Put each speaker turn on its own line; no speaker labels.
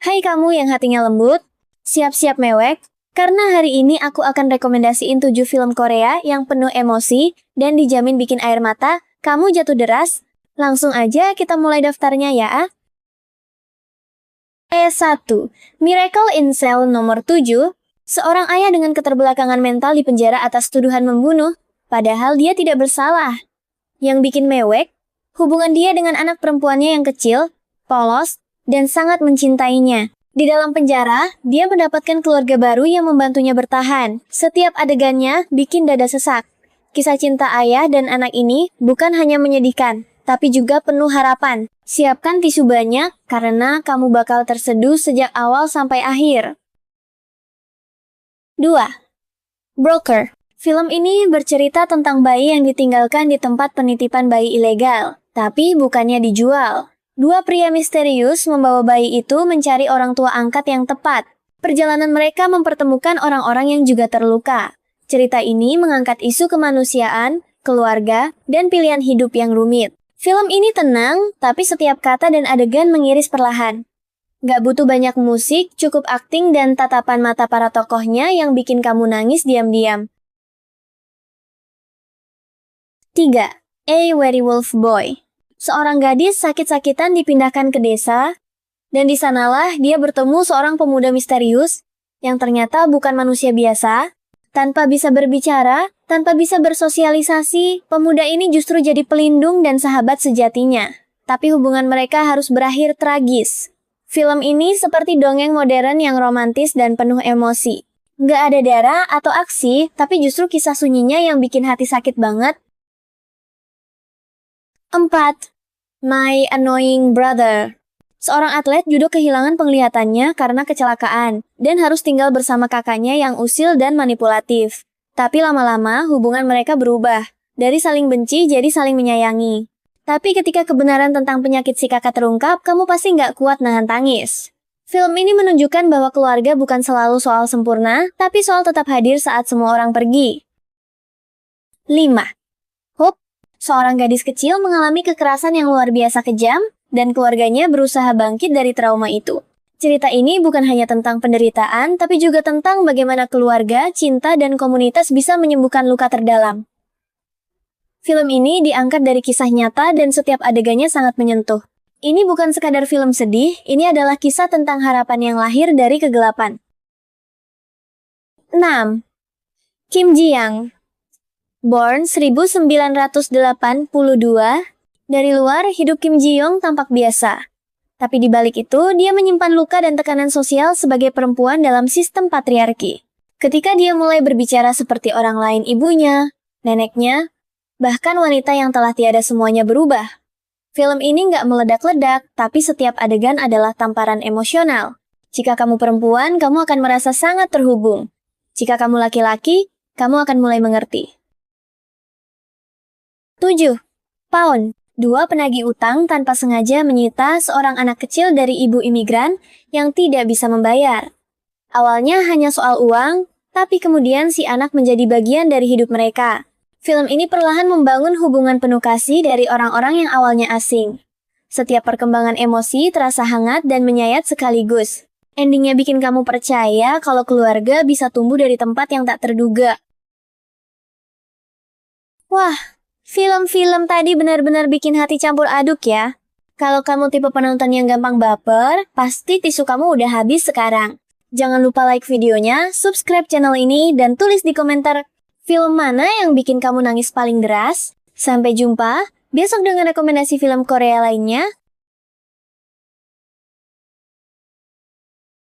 Hai kamu yang hatinya lembut, siap-siap mewek, karena hari ini aku akan rekomendasiin 7 film Korea yang penuh emosi dan dijamin bikin air mata, kamu jatuh deras. Langsung aja kita mulai daftarnya ya. E1. Miracle in Cell nomor 7. Seorang ayah dengan keterbelakangan mental di penjara atas tuduhan membunuh, padahal dia tidak bersalah. Yang bikin mewek, hubungan dia dengan anak perempuannya yang kecil, polos, dan sangat mencintainya. Di dalam penjara, dia mendapatkan keluarga baru yang membantunya bertahan. Setiap adegannya bikin dada sesak. Kisah cinta ayah dan anak ini bukan hanya menyedihkan, tapi juga penuh harapan. Siapkan tisu banyak, karena kamu bakal terseduh sejak awal sampai akhir. 2. Broker. Film ini bercerita tentang bayi yang ditinggalkan di tempat penitipan bayi ilegal, tapi bukannya dijual. Dua pria misterius membawa bayi itu mencari orang tua angkat yang tepat. Perjalanan mereka mempertemukan orang-orang yang juga terluka. Cerita ini mengangkat isu kemanusiaan, keluarga, dan pilihan hidup yang rumit. Film ini tenang, tapi setiap kata dan adegan mengiris perlahan. Gak butuh banyak musik, cukup akting dan tatapan mata para tokohnya yang bikin kamu nangis diam-diam. 3. A Werewolf Boy. Seorang gadis sakit-sakitan dipindahkan ke desa, dan di sanalah dia bertemu seorang pemuda misterius yang ternyata bukan manusia biasa. Tanpa bisa berbicara, tanpa bisa bersosialisasi, pemuda ini justru jadi pelindung dan sahabat sejatinya. Tapi hubungan mereka harus berakhir tragis. Film ini seperti dongeng modern yang romantis dan penuh emosi. Nggak ada darah atau aksi, tapi justru kisah sunyinya yang bikin hati sakit banget. 4. My Annoying Brother. Seorang atlet judo kehilangan penglihatannya karena kecelakaan, dan harus tinggal bersama kakaknya yang usil dan manipulatif. Tapi lama-lama hubungan mereka berubah, dari saling benci jadi saling menyayangi. Tapi ketika kebenaran tentang penyakit si kakak terungkap, kamu pasti nggak kuat nahan tangis. Film ini menunjukkan bahwa keluarga bukan selalu soal sempurna, tapi soal tetap hadir saat semua orang pergi. 5. Hope. Seorang gadis kecil mengalami kekerasan yang luar biasa kejam, dan keluarganya berusaha bangkit dari trauma itu. Cerita ini bukan hanya tentang penderitaan, tapi juga tentang bagaimana keluarga, cinta, dan komunitas bisa menyembuhkan luka terdalam. Film ini diangkat dari kisah nyata dan setiap adegannya sangat menyentuh. Ini bukan sekadar film sedih, ini adalah kisah tentang harapan yang lahir dari kegelapan. 6. Kim Ji Young. Born 1982, dari luar hidup Kim Ji Young tampak biasa. Tapi di balik itu, dia menyimpan luka dan tekanan sosial sebagai perempuan dalam sistem patriarki. Ketika dia mulai berbicara seperti orang lain ibunya, neneknya, bahkan wanita yang telah tiada semuanya berubah. Film ini nggak meledak-ledak, tapi setiap adegan adalah tamparan emosional. Jika kamu perempuan, kamu akan merasa sangat terhubung. Jika kamu laki-laki, kamu akan mulai mengerti. 7. Pound. Dua penagih utang tanpa sengaja menyita seorang anak kecil dari ibu imigran yang tidak bisa membayar. Awalnya hanya soal uang, tapi kemudian si anak menjadi bagian dari hidup mereka. Film ini perlahan membangun hubungan penuh kasih dari orang-orang yang awalnya asing. Setiap perkembangan emosi terasa hangat dan menyayat sekaligus. Endingnya bikin kamu percaya kalau keluarga bisa tumbuh dari tempat yang tak terduga. Wah, film-film tadi benar-benar bikin hati campur aduk ya. Kalau kamu tipe penonton yang gampang baper, pasti tisu kamu udah habis sekarang. Jangan lupa like videonya, subscribe channel ini, dan tulis di komentar film mana yang bikin kamu nangis paling deras. Sampai jumpa besok dengan rekomendasi film Korea lainnya.